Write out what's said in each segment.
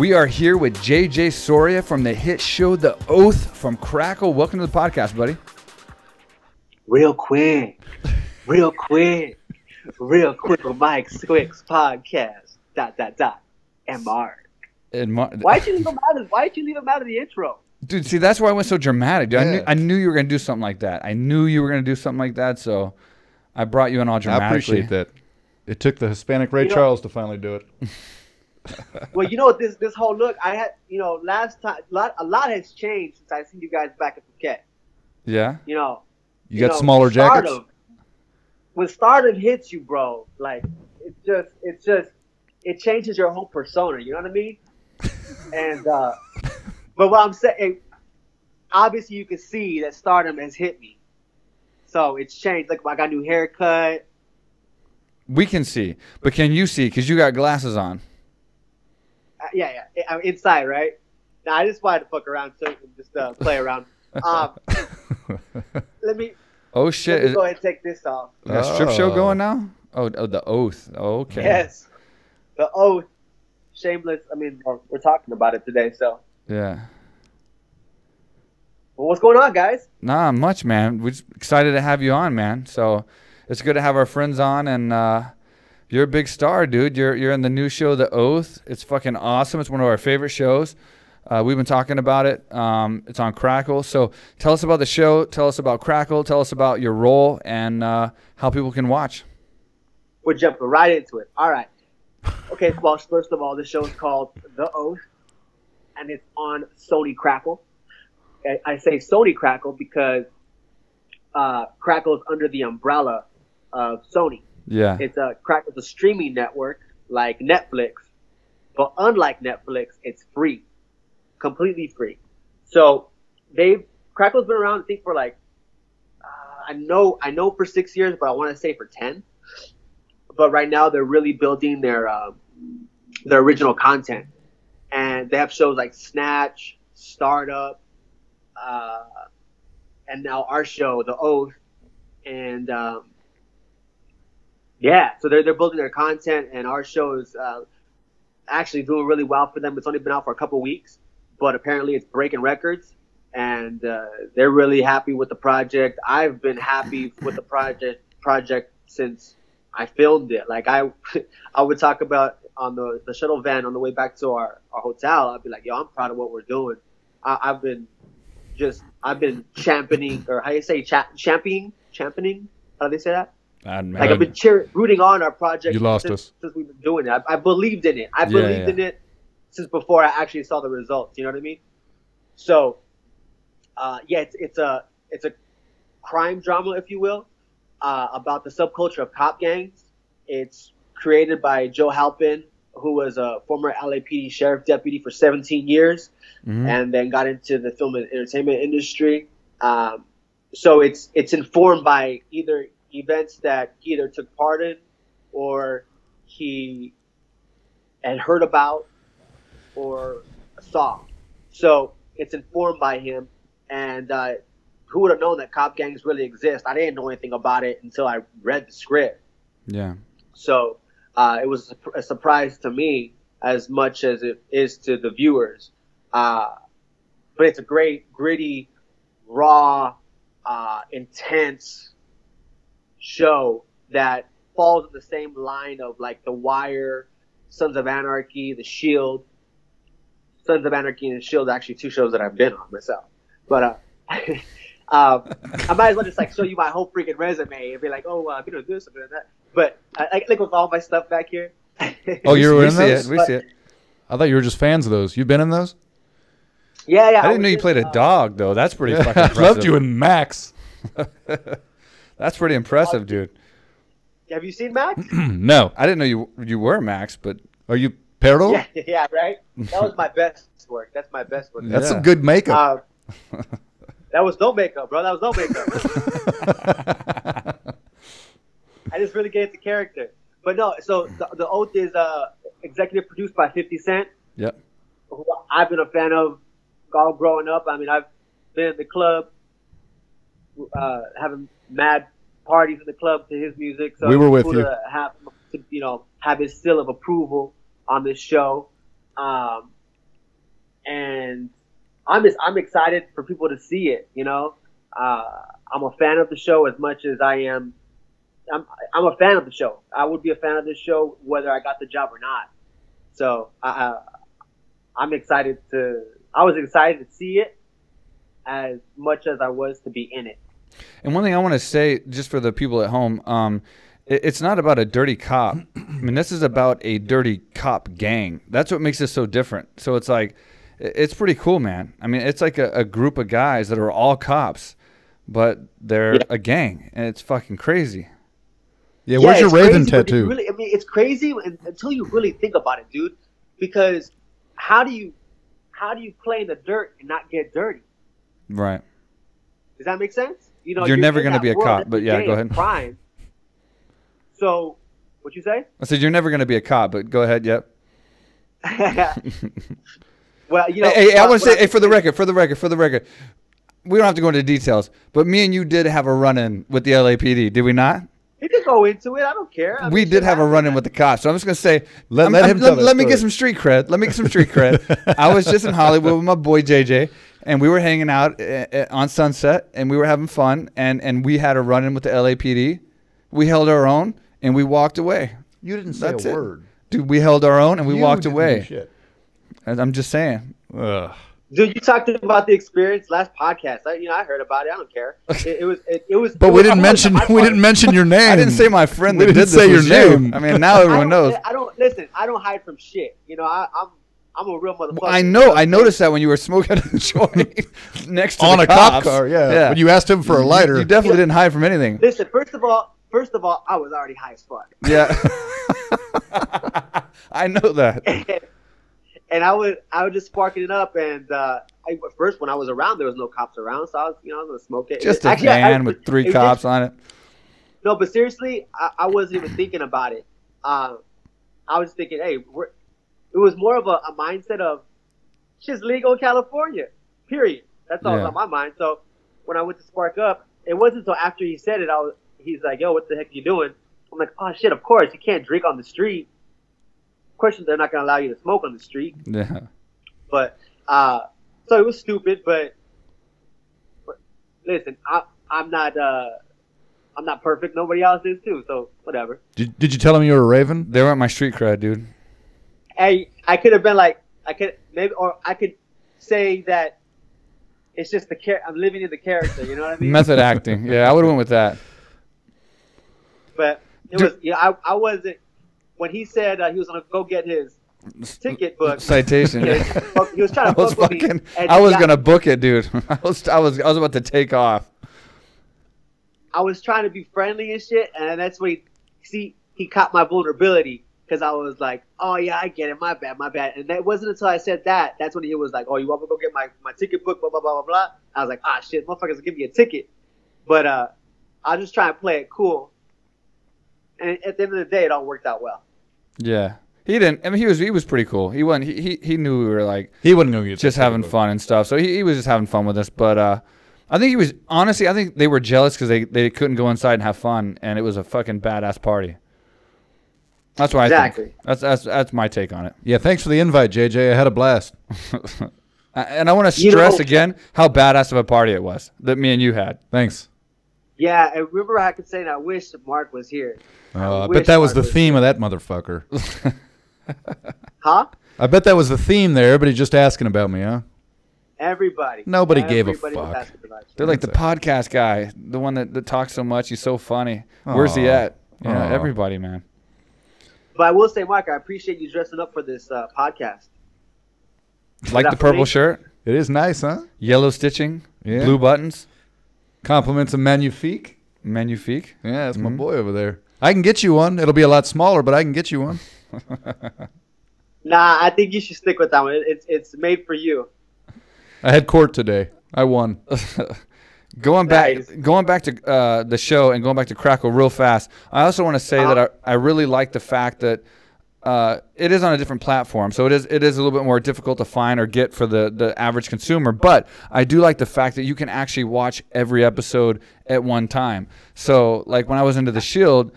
We are here with JJ Soria from the hit show The Oath from Crackle. Welcome to the podcast, buddy. Real quick with Mike Swick's podcast. ... And Marc. Why'd you leave him out of the intro? Dude, see, that's why I went so dramatic, dude. Yeah. I knew you were going to do something like that. So I brought you in all dramatically. I appreciate that. It took the Hispanic Ray Charles to finally do it. Well, you know what, this whole look, I had, last time, a lot has changed since I seen you guys back at Phuket. Yeah? You got smaller jackets? When stardom hits you, bro, like, it changes your whole persona, you know what I mean? And, but what I'm saying, obviously you can see that stardom has hit me. So it's changed. Like, I got a new haircut. We can see. But can you see? Because you got glasses on. Yeah. I'm inside, right? Now, I just wanted to fuck around, so just play around. Let me Oh, shit. go ahead and take this off. You got a strip show going now? Oh, The Oath. Oh, okay. Yes. The Oath. Shameless. I mean, we're talking about it today, so. Yeah. Well, what's going on, guys? Nah, much, man. We're just excited to have you on, man. So it's good to have our friends on, and you're a big star, dude. You're in the new show, The Oath. It's fucking awesome. It's one of our favorite shows. We've been talking about it. It's on Crackle. So tell us about the show. Tell us about Crackle. Tell us about your role and how people can watch. We're jumping right into it. All right. Okay, well, first of all, the show is called The Oath, and it's on Sony Crackle. I say Sony Crackle because Crackle is under the umbrella of Sony. Yeah. Crackle's a streaming network like Netflix, but unlike Netflix, it's free, completely free. So Crackle's been around, I think, for like I know for 6 years, but I want to say for 10. But right now they're really building their original content, and they have shows like Snatch, Startup, and now our show, The Oath, and so they're building their content, and our show is actually doing really well for them. It's only been out for a couple weeks, but apparently it's breaking records, and they're really happy with the project. I've been happy with the project since I filmed it. Like I would talk about on the shuttle van on the way back to our hotel. I'd be like, yo, I'm proud of what we're doing. I've been championing, or how you say, championing? How do they say that? Like I've been rooting on our project. You lost since we've been doing it. I believed in it. I believed in it since before I actually saw the results. You know what I mean? So, it's a crime drama, if you will, about the subculture of cop gangs. It's created by Joe Halpin, who was a former LAPD sheriff deputy for 17 years, and then got into the film and entertainment industry. So it's informed by either events that he either took part in or he had heard about or saw. So it's informed by him. And who would have known that cop gangs really exist? I didn't know anything about it until I read the script. Yeah. So it was a surprise to me as much as it is to the viewers. But it's a great, gritty, raw, intense show that falls in the same line of like The Wire, Sons of Anarchy, The Shield. Sons of Anarchy and The Shield are actually two shows that I've been on myself. But I might as well just like show you my whole freaking resume and be like, oh, I'm doing this, I'm doing that. But I like with all my stuff back here. Oh, you were in those? We see it. I thought you were just fans of those. You've been in those? Yeah. I didn't know you played a dog, though. That's pretty fucking impressive. I loved you in Max. That's pretty impressive, dude. Have you seen Max? No. I didn't know you were Max, but Are you Perro? Yeah, right? That was my best work. That's my best work. That's some good makeup. That was no makeup, bro. That was no makeup. I just really get into character. But no, so the Oath is executive produced by 50 Cent. Yep. Who I've been a fan of all growing up. I mean, I've been in the club, having mad parties in the club to his music. So we were with cool you. To have his seal of approval on this show. and I'm excited for people to see it. You know, I'm a fan of the show as much as I am. I'm a fan of the show. I would be a fan of this show whether I got the job or not. So I'm excited to. I was excited to see it as much as I was to be in it. And one thing I want to say, just for the people at home, it's not about a dirty cop. I mean, this is about a dirty cop gang. That's what makes it so different. So it's like, it's pretty cool, man. I mean, it's like a group of guys that are all cops, but they're a gang, and it's fucking crazy. Yeah, where's your Raven tattoo? Really, I mean, it's crazy until you really think about it, dude. Because how do you play in the dirt and not get dirty? Right. Does that make sense? You know, you're never going to be a cop, but yeah, go ahead. Crime. So, what'd you say? I said you're never going to be a cop, but go ahead. Yep. Well, you know, hey, I want to say, hey, for the record, we don't have to go into details, but me and you did have a run-in with the LAPD, did we not? You can go into it. I don't care. I mean, we did have a run-in with the cops, so I'm just going to say, let me get some street cred. Let me get some street cred. I was just in Hollywood with my boy JJ, and we were hanging out on Sunset, and we were having fun, and we had a run-in with the LAPD. We held our own, and we walked away. You didn't say a word. Dude, we held our own, and we walked away. Do shit. I'm just saying. Ugh. Dude, you talked about the experience last podcast. I heard about it. I don't care. It was. But we didn't mention your name. I didn't say my friend that did didn't say your name. I mean, now everyone knows. I don't hide from shit. You know, I'm a real motherfucker. I know. I noticed that when you were smoking a joint next to on the a cops. cop car. Yeah. When you asked him for a lighter, you definitely didn't hide from anything. Listen, first of all, I was already high as fuck. Yeah. I know that. And I was just sparking it up, and first when I was around, there was no cops around, so I was gonna smoke it. Just a van with 3 cops on it. No, but seriously, I wasn't even thinking about it. I was thinking, hey, it was more of a mindset of shit's legal in California. Period. That's all was on my mind. So when I went to spark up, it wasn't until after he said it, he's like, yo, what the heck are you doing? I'm like, oh shit, of course you can't drink on the street. Of course they're not gonna allow you to smoke on the street. Yeah. But so it was stupid, but listen, I'm not perfect. Nobody else is too, so whatever. Did you tell him you were a Raven? They weren't my street cred, dude. Hey, I could have been like, I could say that it's just I'm living in the character. You know what I mean? Method acting. Yeah, I would have went with that. But it was. Yeah, I wasn't. When he said he was gonna go get his ticket book citation, he was trying to fuck with me. I was gonna book it, dude. I was about to take off. I was trying to be friendly and shit, and that's when he caught my vulnerability because I was like, oh yeah, I get it, my bad. And that wasn't until I said that. That's when he was like, oh, you want me to go get my ticket book, blah blah blah blah blah. I was like, ah shit, motherfuckers will give me a ticket. But I was just trying to play it cool. And at the end of the day, it all worked out well. Yeah, he didn't. I mean, he was pretty cool. He wasn't. He knew we were like he wouldn't know just having fun and stuff. So he was just having fun with us. But I think he was honestly. I think they were jealous because they couldn't go inside and have fun, and it was a fucking badass party. That's why I think. That's my take on it. Yeah, thanks for the invite, JJ. I had a blast. And I want to stress again how badass of a party it was that me and you had. Thanks. Yeah, and remember I could say I wish Marc was here. I bet that was the theme of that motherfucker. Huh? I bet that was the theme there. Everybody just asking about me, huh? Nobody gave a fuck. They're like the podcast guy, the one that talks so much. He's so funny. Where's he at? Yeah, everybody, man. But I will say, Marc, I appreciate you dressing up for this podcast. Like the purple shirt? It is nice, huh? Yellow stitching, blue buttons. Compliments of Magnifique. Magnifique? Yeah, that's my boy over there. I can get you one. It'll be a lot smaller, but I can get you one. Nah, I think you should stick with that one. It's made for you. I had court today. I won. Going back to the show and going back to Crackle real fast, I also want to say that I really like the fact that it is on a different platform, so it is a little bit more difficult to find or get for the average consumer. But I do like the fact that you can actually watch every episode at one time. So, like when I was into The Shield,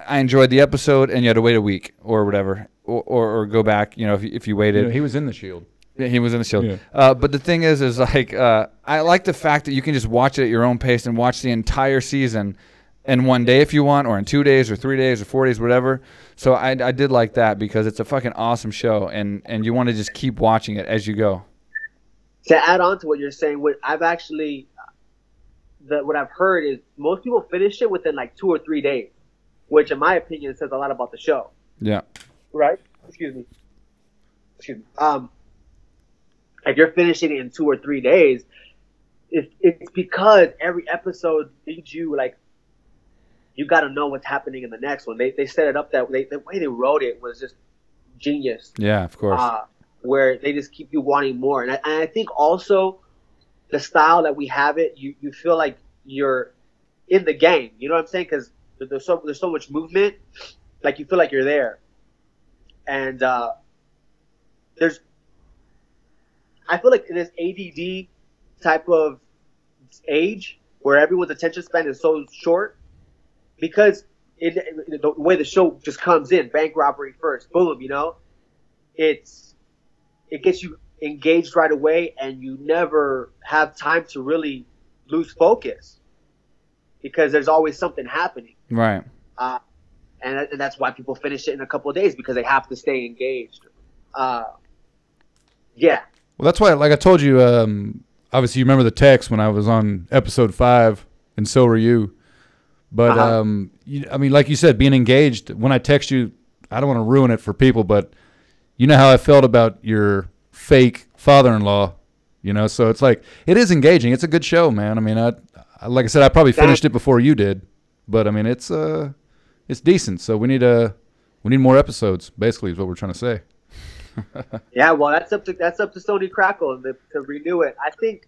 I enjoyed the episode, and you had to wait a week or whatever, or go back. You know, if you waited. He was in The Shield. Yeah, he was in the Shield. Yeah. But the thing is like I like the fact that you can just watch it at your own pace and watch the entire season in one day if you want, or in 2 days or 3 days or 4 days, whatever. So I did like that because it's a fucking awesome show, and you want to just keep watching it as you go. To add on to what you're saying, what I've heard is most people finish it within like 2 or 3 days, which in my opinion says a lot about the show. Yeah. Right? Excuse me. If you're finishing it in 2 or 3 days, it's because every episode leads you, like, you got to know what's happening in the next one. They set it up that way. The way they wrote it was just genius. Yeah, of course. Where they just keep you wanting more. And I think also the style that we have it, you feel like you're in the game. You know what I'm saying? Because there's so much movement, like you feel like you're there. And I feel like in this ADD type of age where everyone's attention span is so short, because the way the show just comes in, bank robbery first, boom, you know, it gets you engaged right away, and you never have time to really lose focus because there's always something happening. Right. And that's why people finish it in a couple of days, because they have to stay engaged. Yeah. Well, that's why, like I told you, obviously you remember the text when I was on episode 5, and so were you. But, I mean, like you said, being engaged, when I text you, I don't want to ruin it for people, but you know how I felt about your fake father-in-law, you know? So it's like, it is engaging. It's a good show, man. I mean, like I said, I probably finished it before you did, but I mean, it's decent. So we need more episodes, basically, is what we're trying to say. Yeah, well, that's up to Sony Crackle to renew it. I think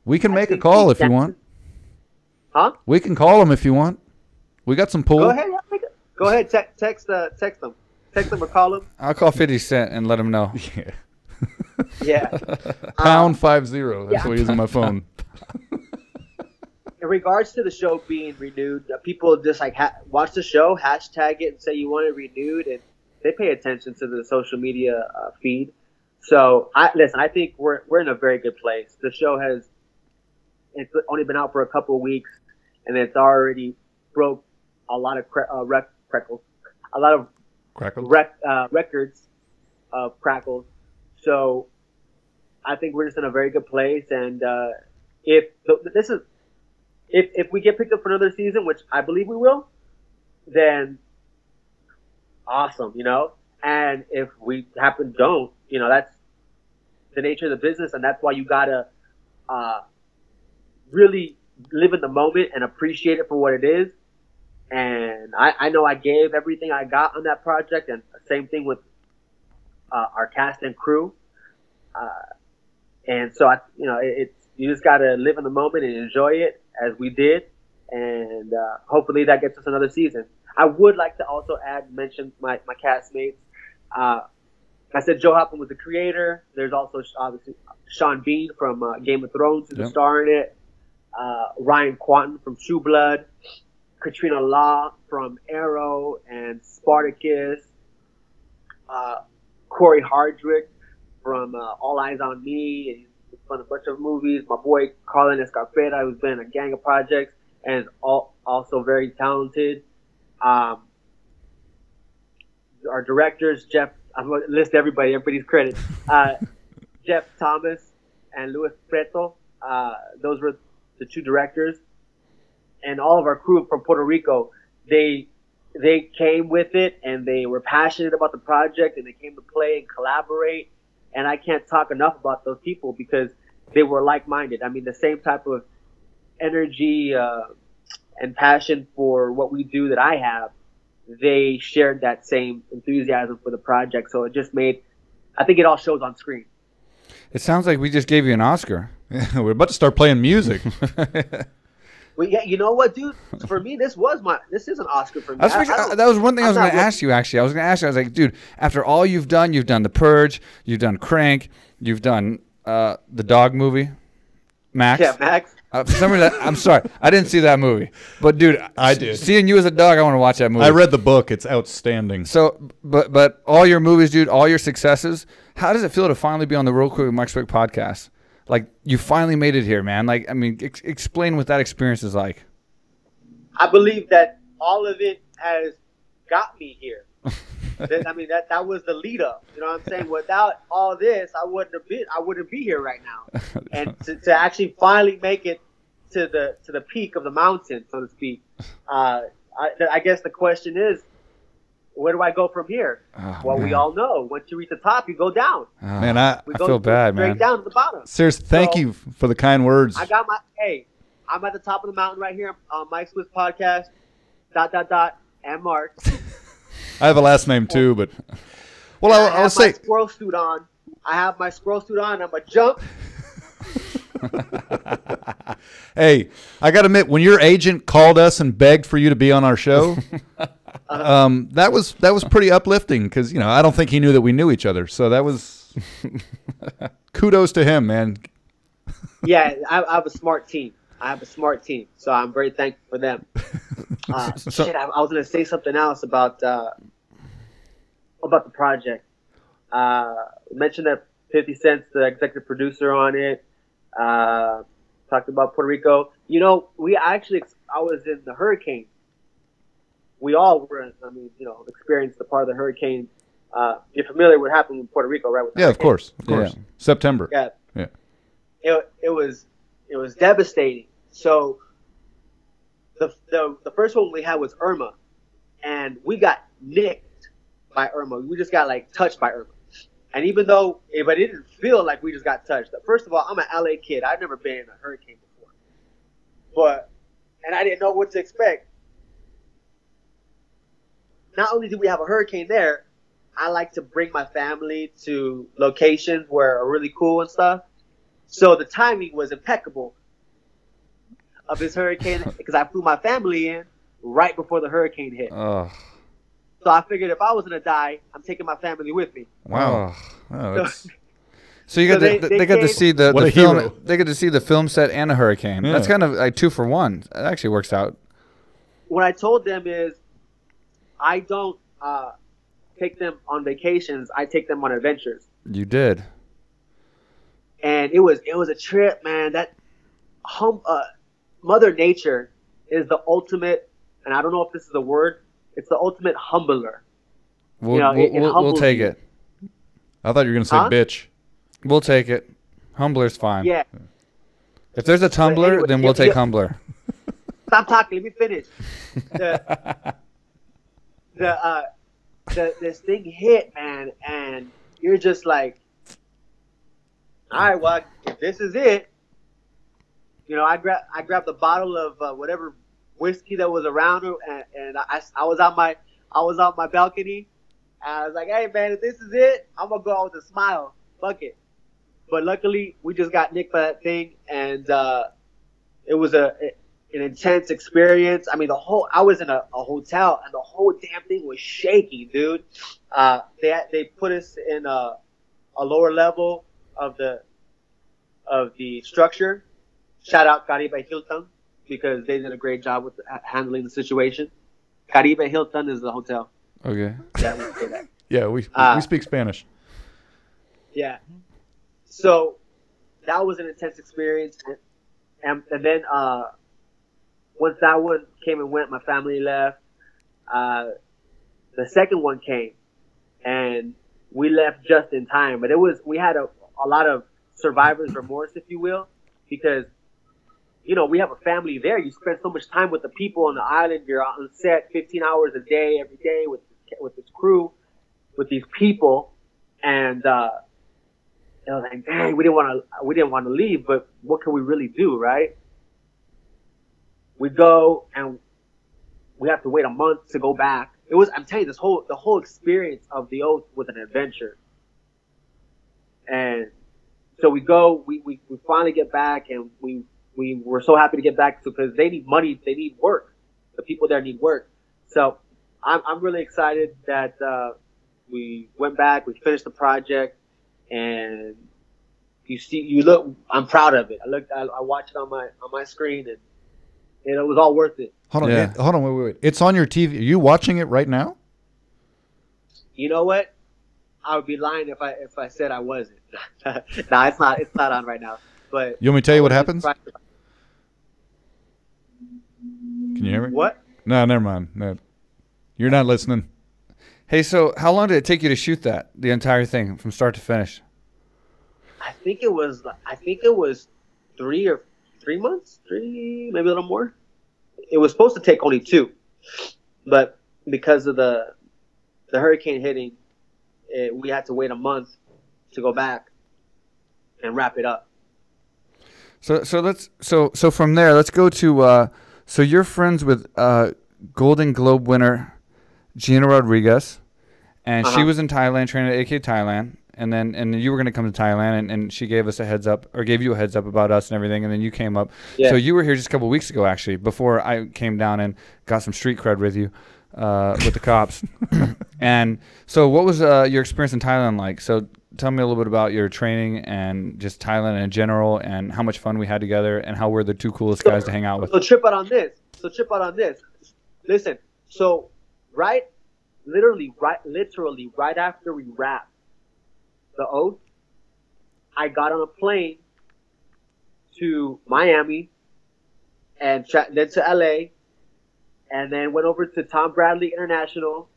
we can make a call if you want. Huh? We can call them if you want. We got some pull. Go ahead. Yeah, go ahead. Text them. Text them or call them. I'll call 50 Cent and let him know. Yeah. Yeah. Pound 50. That's what I use on my phone. In regards to the show being renewed, people just like watch the show, hashtag it, and say you want it renewed, and they pay attention to the social media feed. So I think we're in a very good place. The show it's only been out for a couple of weeks, and it's already broke a lot of records of crackles. So I think we're just in a very good place. And if we get picked up for another season, which I believe we will, then awesome, you know. And if we don't, you know, that's the nature of the business, and that's why you gotta really live in the moment and appreciate it for what it is. And I know I gave everything I got on that project, and same thing with our cast and crew. And so you just gotta live in the moment and enjoy it as we did, and hopefully that gets us another season. I would like to also mention my castmates. I said Joe Hoppen was the creator. There's also obviously Sean Bean from Game of Thrones, who's a star in it. Ryan Quanten from True Blood. Katrina Law from Arrow and Spartacus. Corey Hardrick from All Eyes on Me, and he's done a bunch of movies. My boy Carlin Escarpeta, who's been in a gang of projects and is also very talented. Our directors, Jeff, I'm going to list everybody's credits. Jeff Thomas and Luis Preto, those were the two directors. And all of our crew from Puerto Rico, they came with it, and they were passionate about the project, and they came to play and collaborate. And I can't talk enough about those people because they were like-minded. I mean, the same type of energy and passion for what we do that I have, they shared that same enthusiasm for the project. So it just made, I think it all shows on screen. It sounds like we just gave you an Oscar. Yeah, we're about to start playing music. Well, yeah, you know what, dude? For me, this is an Oscar for me. That was one thing I was going to ask you, actually. I was going to ask you, I was like, dude, after all you've done The Purge, you've done Crank, you've done the dog movie, Max. Yeah, Max. For some reason, I'm sorry, I didn't see that movie. But dude, I did. Seeing you as a dog, I want to watch that movie. I read the book. It's outstanding. So, but all your movies, dude, all your successes. How does it feel to finally be on the Real Quick with Marc Swick podcast? Like, you finally made it here, man. Like, I mean, explain what that experience is like. I believe that all of it has got me here. I mean, that was the lead up. You know what I'm saying? Without all this, I wouldn't be here right now. And to actually finally make it to the peak of the mountain, so to speak. I guess the question is, where do I go from here? Well, man, we all know once you reach the top, you go down. Man, I feel bad, man. Straight down to the bottom. Seriously, thank you for the kind words. I'm at the top of the mountain right here on Mike Swiss podcast. ... and Marc. I have a last name too, but I'll say. I have my squirrel suit on. I have my squirrel suit on. I'm gonna jump. Hey, I got to admit, when your agent called us and begged for you to be on our show, that was pretty uplifting because I don't think he knew that we knew each other. So that was kudos to him, man. Yeah, I have a smart team. So I'm very thankful for them. I was going to say something else about the project. Mentioned that 50 Cent's the executive producer on it. Talked about Puerto Rico. I was in the hurricane. We all were, experienced the part of the hurricane. You're familiar with what happened in Puerto Rico, right? Yeah, of course. Yeah. September. Yeah. Yeah. It was devastating. So the first one we had was Irma, and we got nicked by Irma. We just got touched by Irma. And even though, but it didn't feel like we just got touched. First of all, I'm an LA kid. I've never been in a hurricane before. And I didn't know what to expect. Not only do we have a hurricane there, I like to bring my family to locations where are really cool and stuff. So the timing was impeccable of this hurricane because I flew my family in right before the hurricane hit. So I figured if I was going to die, I'm taking my family with me. Wow. So you got they got to see the film. Hero. They get to see the film set and a hurricane. Yeah. That's kind of like 2 for 1. It actually works out. What I told them is, I don't take them on vacations. I take them on adventures. You did. And it was a trip, man. That Mother Nature is the ultimate, and I don't know if this is a word. It's the ultimate humbler. We'll take it. I thought you were going to say bitch. We'll take it. Humbler's fine. Yeah. If there's a tumbler, then we'll take humbler. Stop talking. Let me finish. This thing hit, man, and you're just like, all right, well, if this is it, I grabbed a bottle of whatever whiskey that was around her, and I was on my balcony, and I was like, hey man, if this is it, I'm gonna go out with a smile. Fuck it. But luckily, we just got nicked by that thing, and it was an intense experience. I mean, I was in a hotel, and the whole damn thing was shaking, dude. They put us in a lower level of the structure. Shout out Caribe Hilton, because they did a great job with handling the situation. Caribe Hilton is the hotel. Okay. Yeah, we say that. Yeah, we speak Spanish. Yeah. So that was an intense experience, and then once that one came and went, my family left. The second one came, and we left just in time. But we had a lot of survivor's remorse, if you will, because we have a family there. You spend so much time with the people on the island. You're on set 15 hours a day, every day with this crew, with these people, and I was like, dang, we didn't want to leave, but what can we really do, right? We go and we have to wait a month to go back. I'm telling you, the whole experience of the Oath was an adventure. And so we go, we finally get back, and we were so happy to get back because they need money, they need work. The people there need work. So I'm really excited that we went back, we finished the project, and you look. I'm proud of it. I watched it on my screen, and it was all worth it. Hold on, wait. It's on your TV. Are you watching it right now? You know what? I would be lying if I said I wasn't. Nah, it's not. It's not on right now. But you want me to tell you what happens? Can you hear me? What? No, never mind. No, you're not listening. Hey, so how long did it take you to shoot the entire thing from start to finish? I think it was 3 months, maybe a little more. It was supposed to take only 2, but because of the hurricane hitting, we had to wait a month to go back and wrap it up. So from there, let's go to so you're friends with Golden Globe winner Gina Rodriguez, and she was in Thailand training at AKA Thailand, and you were going to come to Thailand, and she gave us a heads up, or gave you a heads up about us and everything, and then you came up. Yeah. So you were here just a couple of weeks ago, actually, before I came down and got some street cred with you. With the cops. And so what was your experience in Thailand like? So tell me a little bit about your training and just Thailand in general, and how much fun we had together, and how we're the 2 coolest guys to hang out with. So trip out on this. Listen, so literally right after we wrapped the oath, I got on a plane to Miami and then to LA, and then went over to Tom Bradley International,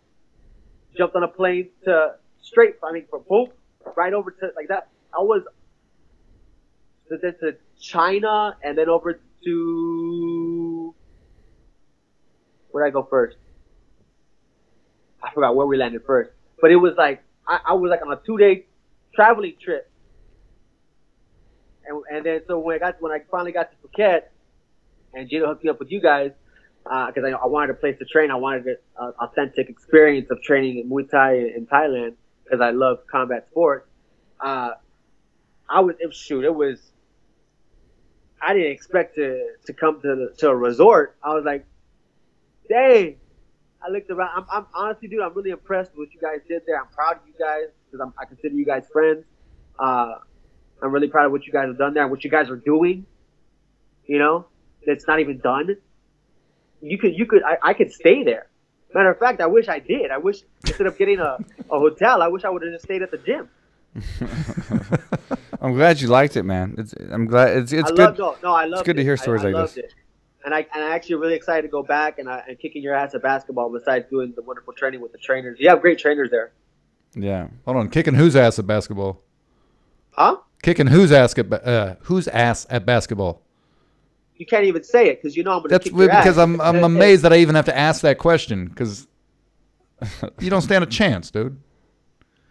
jumped on a plane boom, right over to like that. I was to China, and then over to, where did I go first? I forgot where we landed first, but it was like I was like on a 2-day traveling trip, and then so when I finally got to Phuket, and Gino hooked me up with you guys. Because I wanted a place to train. I wanted an authentic experience of training in Muay Thai in Thailand, because I love combat sports. I didn't expect to come to a resort. I was like, dang. I looked around. I'm honestly, dude, I'm really impressed with what you guys did there. I'm proud of you guys, because I consider you guys friends. I'm really proud of what you guys have done there and what you guys are doing. You know, it's not even done. I could stay there. Matter of fact, I wish I did. I wish, instead of getting a hotel, I wish I would have just stayed at the gym. I'm glad you liked it, man. I'm glad it's good. I loved it's good to hear stories I like this. It. And I'm actually really excited to go back and kicking your ass at basketball, besides doing the wonderful training with the trainers. You have great trainers there. Yeah. Hold on, kicking whose ass at basketball? Huh? Kicking whose ass at basketball? You can't even say it, because you know I'm going to kick your ass. That's because I'm amazed that I even have to ask that question, because you don't stand a chance, dude.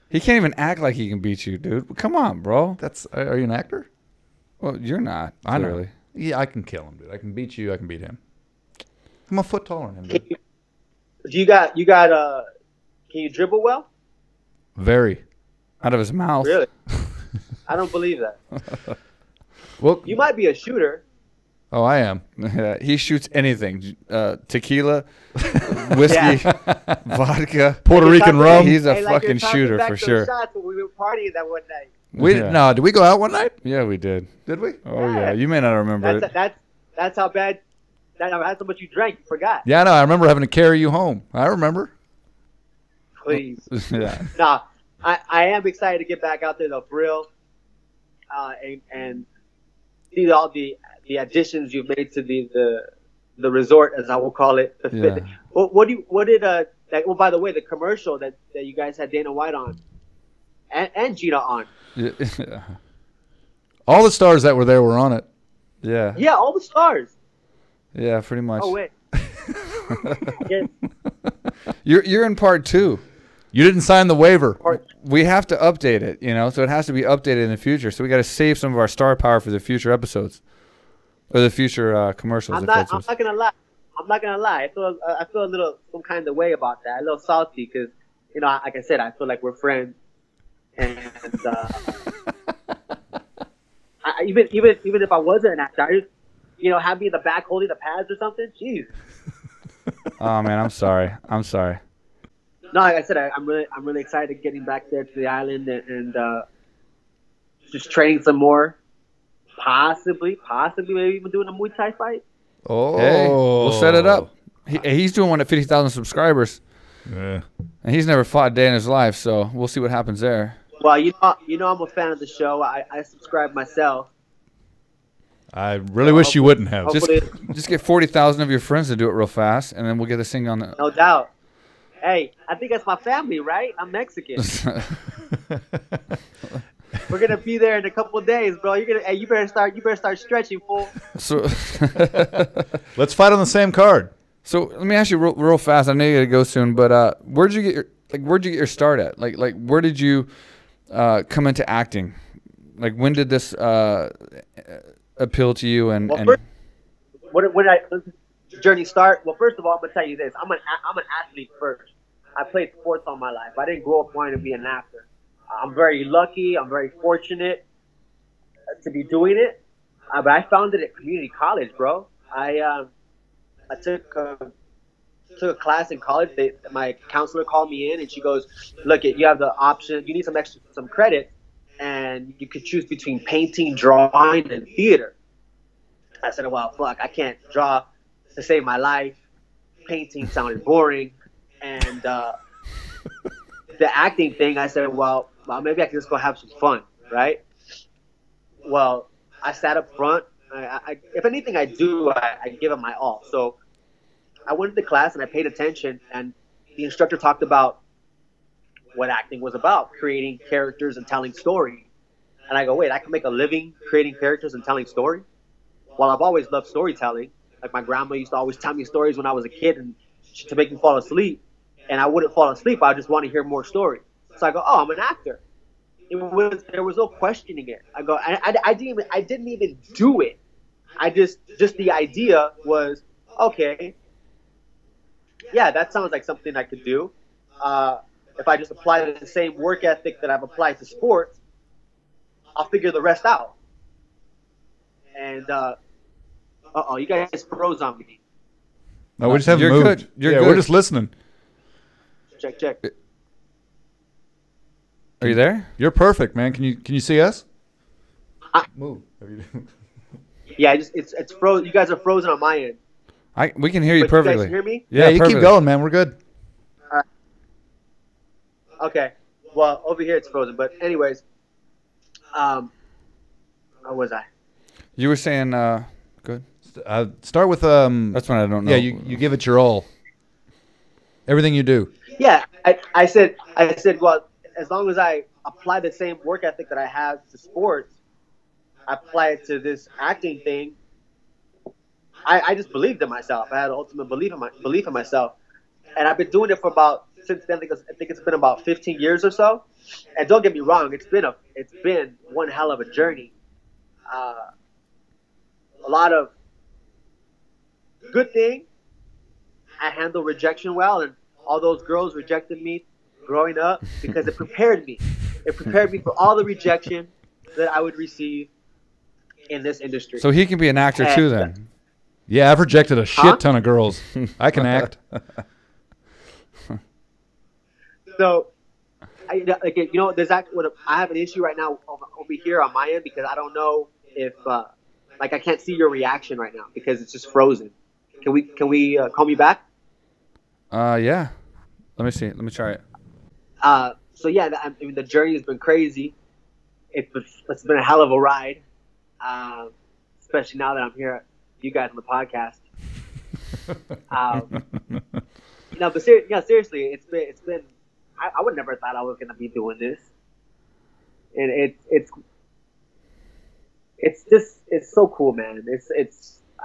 He can't even act like he can beat you, dude. Come on, bro. Are you an actor? Well, you're not. I know. Clearly. Yeah, I can kill him, dude. I can beat you. I can beat him. I'm a foot taller than him, dude. Can you dribble well? Very. Out of his mouth. Really? I don't believe that. Well, you might be a shooter. Oh, I am. Yeah, he shoots anything. Tequila, whiskey, vodka, Puerto Rican rum. He's a fucking shooter for sure. Shots when we were partying that one night. No, did we go out one night? Yeah, we did. Did we? Oh yeah. You may not remember it. That's how bad. That's how much you drank. You forgot. Yeah, no, I remember having to carry you home. I remember. Please. Yeah. Nah, I am excited to get back out there though, for real. And see all the additions you've made to the resort, as I will call it. Yeah. By the way, the commercial that you guys had Dana White on and Gina on. Yeah. All the stars that were there were on it. Yeah. Yeah, all the stars. Yeah, pretty much. Oh wait. Yes. You're in part 2. You didn't sign the waiver. We have to update it, so it has to be updated in the future. So we got to save some of our star power for the future episodes, or the future commercials. I'm not gonna lie. I feel a little some kind of way about that. A little salty because like I said, I feel like we're friends, and even if I wasn't an actor, I just have me in the back holding the pads or something. Jeez. Oh man, I'm sorry. No, like I said, I'm really excited getting back there to the island and just training some more. Possibly, maybe even doing a Muay Thai fight. Oh, hey, we'll set it up. He's doing one at 50,000 subscribers. Yeah. And he's never fought a day in his life, so we'll see what happens there. Well, you know, I'm a fan of the show. I subscribe myself. I really wish you wouldn't have. Just get 40,000 of your friends to do it real fast, and then we'll get this thing on the. No doubt. Hey, I think that's my family, right? I'm Mexican. We're gonna be there in a couple of days, bro. You better start stretching, fool. So let's fight on the same card. So let me ask you real fast. I know you gotta go soon, but where'd you get your start at? Like where did you come into acting? Like when did this appeal to you? And first, when the journey start? Well, first of all, I'm gonna tell you this. I'm an athlete first. I played sports all my life. I didn't grow up wanting to be an actor. I'm very lucky. I'm very fortunate to be doing it. But I found it at community college, bro. I took a class in college. My counselor called me in, and she goes, "Look, you have the option. You need some credit, and you could choose between painting, drawing, and theater." I said, "Well, fuck, I can't draw to save my life. Painting sounded boring, and the acting thing." I said, "Well, maybe I can just go have some fun, right?" Well, I sat up front. If anything I do, I give it my all. So I went to the class and I paid attention, and the instructor talked about what acting was about, creating characters and telling story. And I go, wait, I can make a living creating characters and telling story? Well, I've always loved storytelling. Like my grandma used to always tell me stories when I was a kid and to make me fall asleep. And I wouldn't fall asleep. I just want to hear more stories. So I go, oh, I'm an actor. There was no questioning it. I go, I didn't even do it. I just the idea was, okay, yeah, that sounds like something I could do. If I just apply the same work ethic that I've applied to sports, I'll figure the rest out. And you guys froze on me. No, we just haven't moved. Good. You're good. We're just listening. Check. Are you there? You're perfect, man. Can you see us? Move. Yeah, it's frozen. You guys are frozen on my end. We can hear you perfectly. You guys hear me? Yeah, you keep going, man. We're good. All right. Okay. Well, over here it's frozen. But anyways, where was I? You were saying, good. Start with That's one I don't know. Yeah, you give it your all. Everything you do. Yeah, I said, well, as long as I apply the same work ethic that I have to sports, I apply it to this acting thing. I just believed in myself. I had ultimate belief in myself, and I've been doing it for since then. I think it's been about 15 years or so. And don't get me wrong, it's been one hell of a journey. A lot of good thing. I handle rejection well, and all those girls rejected me growing up because it prepared me. It prepared me for all the rejection that I would receive in this industry. So he can be an actor too, then. Yeah, I've rejected a shit ton of girls. I can act. So, there's actually I have an issue right now over here on my end because I don't know if I can't see your reaction right now because it's just frozen. Can we call me back? Yeah. Let me see. Let me try it. So yeah, the journey has been crazy. It's been a hell of a ride, especially now that I'm here, you guys on the podcast. But seriously, it's been. I would never thought I was gonna be doing this, and it's so cool, man.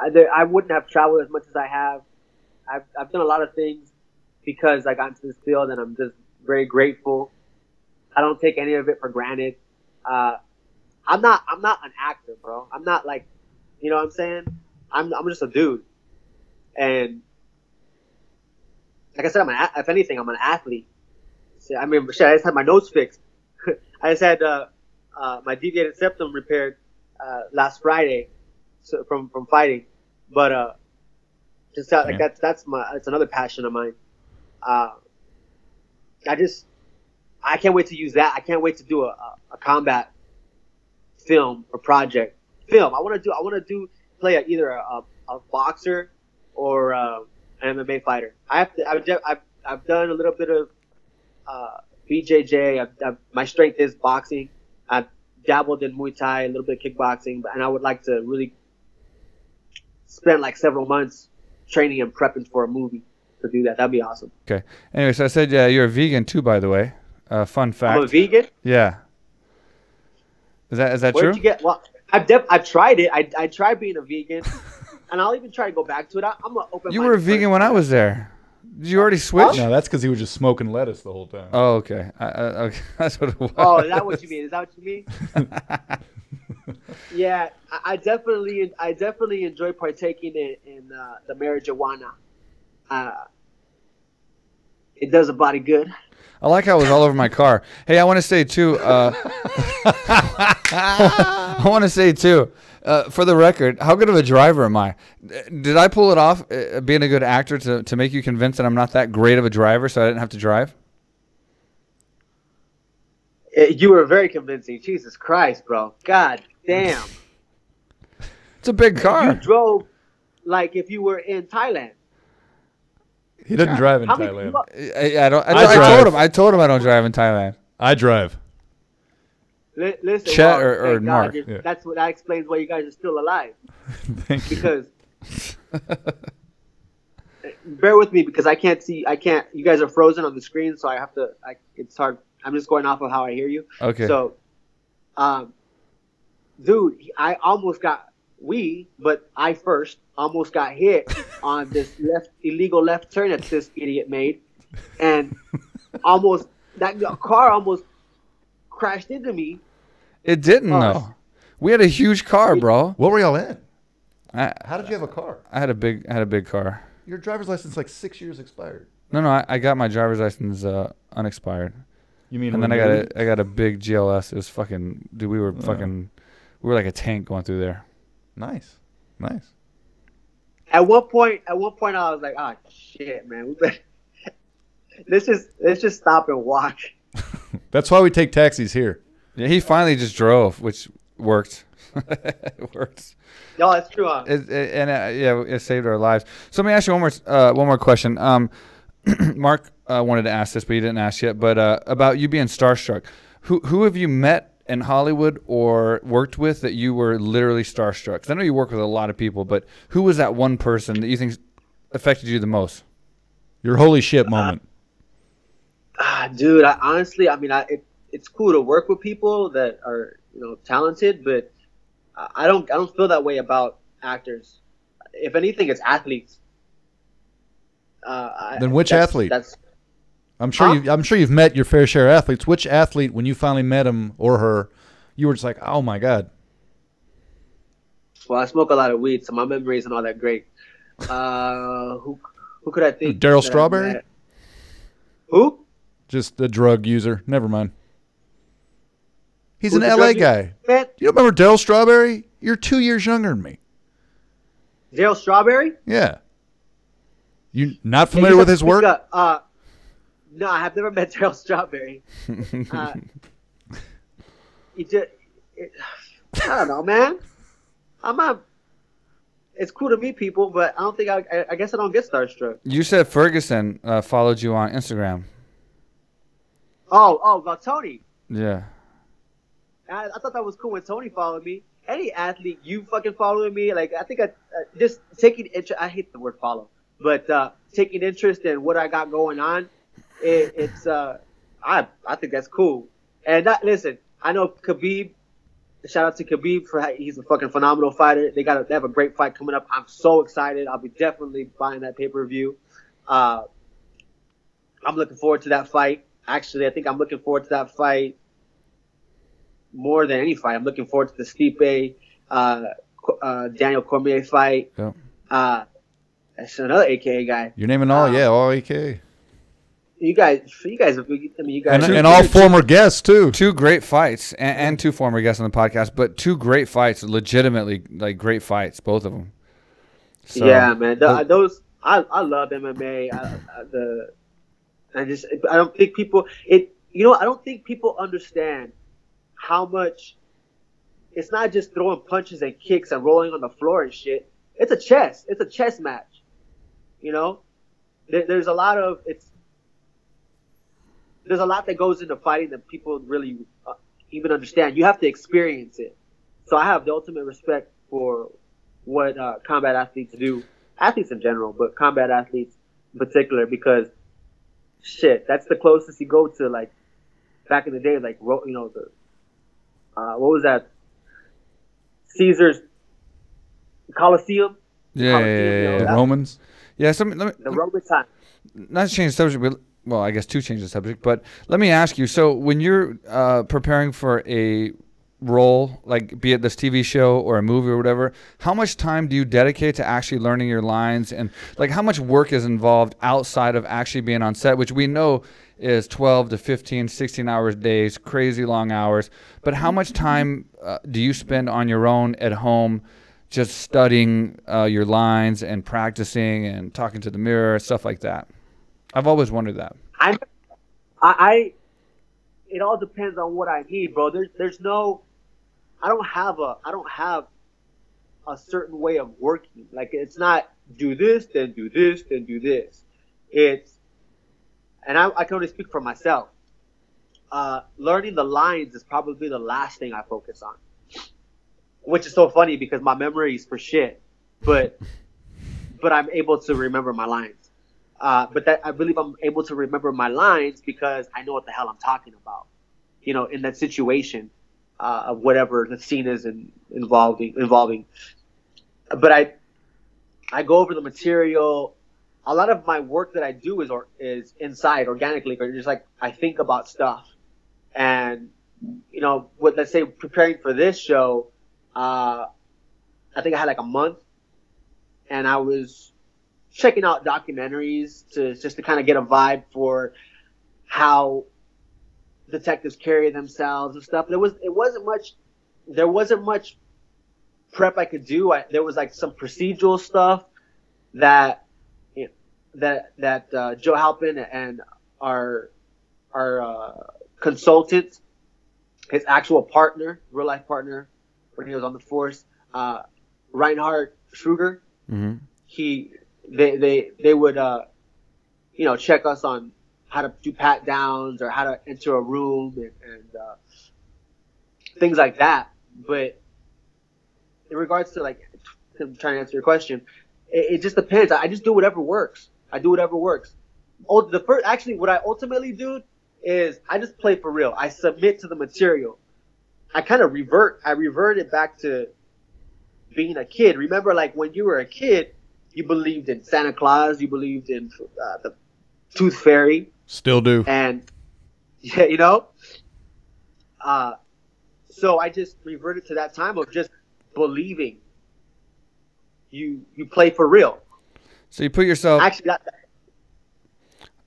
I wouldn't have traveled as much as I have. I've done a lot of things because I got into this field, and I'm just very grateful. I don't take any of it for granted. I'm not an actor, bro. I'm not like, you know what I'm saying? I'm just a dude, and like I said, if anything, I'm an athlete. I mean, shit, I just had my nose fixed. I just had my deviated septum repaired last Friday from fighting, but just like that's another passion of mine. I can't wait to use that. I can't wait to do a combat film or project. Film. I want to play either a boxer or an MMA fighter. I've done a little bit of BJJ. My strength is boxing. I've dabbled in Muay Thai, a little bit of kickboxing, and I would like to really spend like several months training and prepping for a movie to do that. That'd be awesome. Okay. Anyway, so I said, yeah, you're a vegan too, by the way. Fun fact. I'm a vegan? Yeah. Is that true? Where'd you get? Well, I've tried it. I tried being a vegan, and I'll even try to go back to it. I'm an open. You were a vegan when I was there. Did you already switch? No, that's because he was just smoking lettuce the whole time. Oh, okay. Okay. That's what it was. Oh, is that what you mean? Is that what you mean? Yeah, I definitely enjoy partaking in the marijuana. It does a body good. I like how it was all over my car. Hey, I want to say too. For the record, how good of a driver am I? Did I pull it off, being a good actor, to make you convinced that I'm not that great of a driver, so I didn't have to drive? You were very convincing. Jesus Christ, bro. God damn. It's a big car. You drove like if you were in Thailand. He doesn't drive in Thailand. I told him I don't drive in Thailand. I drive. Listen, Chet or Marc. Yeah. That explains why you guys are still alive. Thank you. Because bear with me because I can't. You guys are frozen on the screen, so I have to. It's hard. I'm just going off of how I hear you. Okay. So, dude, I first almost got hit on this illegal left turn that this idiot made, and that car almost crashed into me. It didn't though. We had a huge car, bro. What were y'all in? How did you have a car? I had a big car. Your driver's license like 6 years expired. No, I got my driver's license unexpired. You mean? And then I got a big GLS. It was fucking, dude. We were like a tank going through there. Nice. At one point, I was like, "Oh shit, man, let's just stop and walk." That's why we take taxis here. Yeah, he finally just drove, which worked. It works. No, that's true. Huh? It saved our lives. So let me ask you one more question. Marc wanted to ask this, but he didn't ask yet. But about you being starstruck, who have you met in Hollywood or worked with that you were literally starstruck? Because I know you work with a lot of people, but who was that one person that you think affected you the most? Your holy shit moment. Dude, honestly, it's cool to work with people that are talented, but I don't feel that way about actors. If anything, it's athletes. Then which athlete? I'm sure you've met your fair share of athletes. Which athlete, when you finally met him or her, you were just like, oh my god? Well, I smoke a lot of weed, so my memory isn't all that great. Who could I think? Daryl Strawberry? Who? Just a drug user. Never mind. He's Who's an LA guy. Man? You don't remember Daryl Strawberry? You're 2 years younger than me. Daryl Strawberry? Yeah. You not familiar with his work? No, I have never met Daryl Strawberry. I don't know, man. It's cool to meet people, but I don't think I guess I don't get starstruck. You said Ferguson followed you on Instagram. Oh, about Tony. Yeah. I thought that was cool when Tony followed me. Any athlete, you fucking following me, like I think just taking interest. I hate the word follow, but taking interest in what I got going on. I think that's cool. And listen, I know Khabib. Shout out to Khabib he's a fucking phenomenal fighter. They have a great fight coming up. I'm so excited. I'll be definitely buying that pay-per-view. I'm looking forward to that fight. Actually, I think I'm looking forward to that fight more than any fight. I'm looking forward to the Stipe Daniel Cormier fight. Yep. That's another AKA guy. You're naming all AKA. You guys. And all former guests too. Two great fights, and two former guests on the podcast, but two great fights, legitimately like great fights, both of them. So, yeah, man. Those I love MMA. I don't think people. I don't think people understand how much it's not just throwing punches and kicks and rolling on the floor and shit. It's a chess match. You know, there's a lot that goes into fighting that people really even understand. You have to experience it. So I have the ultimate respect for what combat athletes do, athletes in general, but combat athletes in particular, because shit, that's the closest you go to, like, back in the day, like, you know, the what was that? Caesar's Colosseum. Yeah. Romans. Yeah, The Roman time. Not to change the subject, but, well, I guess to change the subject, but let me ask you, so when you're preparing for a role, like be it this TV show or a movie or whatever, how much time do you dedicate to actually learning your lines, and like how much work is involved outside of actually being on set, which we know is 12 to 15, 16 hours days, crazy long hours, but how much time do you spend on your own at home just studying your lines and practicing and talking to the mirror, stuff like that? I've always wondered that. It all depends on what I need, bro. There's no, I don't have a certain way of working. Like, it's not do this, then do this, then do this. It's, and I can only speak for myself. Learning the lines is probably the last thing I focus on, which is so funny because my memory is for shit, but I'm able to remember my lines. But that, I believe I'm able to remember my lines because I know what the hell I'm talking about, you know, in that situation, of whatever the scene is involving. But I go over the material. A lot of my work that I do is inside organically, or just like I think about stuff. And, you know, let's say preparing for this show, I think I had like a month, and I was checking out documentaries just to kind of get a vibe for how detectives carry themselves and stuff. There wasn't much prep I could do. There was like some procedural stuff that Joe Halpin and our consultant, his actual partner, real life partner when he was on the force, Reinhard Schruger, Mm-hmm. They would you know, check us on how to do pat downs or how to enter a room and things like that. But in regards to, like, I'm trying to answer your question, it just depends. I just do whatever works. I do whatever works. What I ultimately do is I just play for real. I submit to the material. I kind of revert it back to being a kid. Remember, like, when you were a kid, you believed in Santa Claus, you believed in the Tooth Fairy. Still do. And, yeah, you know? So I just reverted to that time of just believing you play for real. So you put yourself... Actually,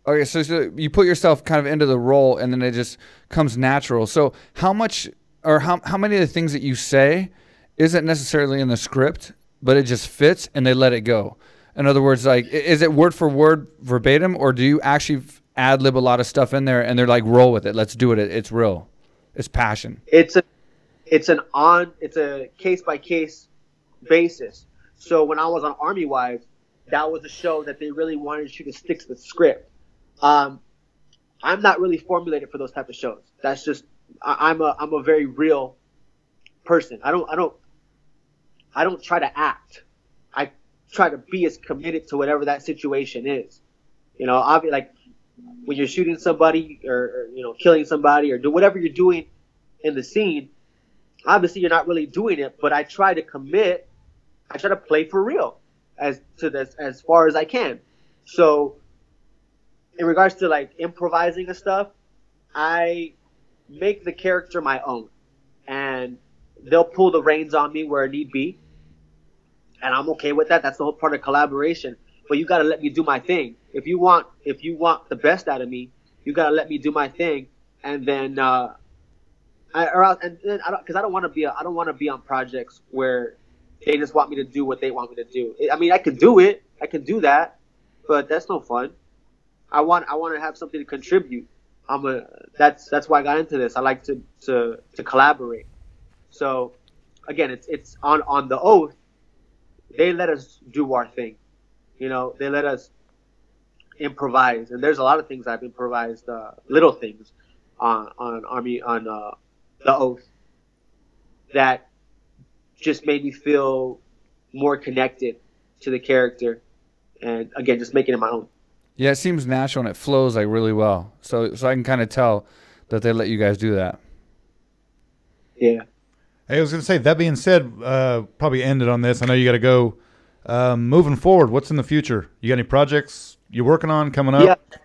Okay, so you put yourself kind of into the role, and then it just comes natural. So how much, or how many of the things that you say isn't necessarily in the script, but it just fits, and they let it go? In other words, like, is it word for word verbatim, or do you actually ad-lib a lot of stuff in there, and they're like, roll with it, let's do it, it's real, it's passion? It's a case-by-case basis. So when I was on Army Wives, that was a show that they really wanted you to stick to the script. I'm not really formulated for those type of shows. That's just, I'm a very real person. I don't try to act. I try to be as committed to whatever that situation is. You know, I'll be like, when you're shooting somebody or you know, killing somebody or do whatever you're doing in the scene, obviously you're not really doing it, but I try to commit. I try to play for real as far as I can. So in regards to, like, improvising and stuff, I make the character my own, and they'll pull the reins on me where need be, and I'm okay with that. That's the whole part of collaboration. But you gotta let me do my thing. If you want the best out of me, you gotta let me do my thing, and then because I don't want to be on projects where they just want me to do what they want me to do. I mean, I can do it, I can do that, but that's no fun. I want to have something to contribute. That's why I got into this. I like to collaborate. So again, it's on the Oath. They let us do our thing. You know, they let us improvise, and there's a lot of things I've improvised, little things on the Oath that just made me feel more connected to the character, and again, just making it my own. Yeah, it seems natural and it flows like really well. So I can kind of tell that they let you guys do that. Yeah. Hey, I was going to say, that being said, probably ended on this. I know you got to go. Moving forward, what's in the future? You got any projects you're working on coming up? Yeah.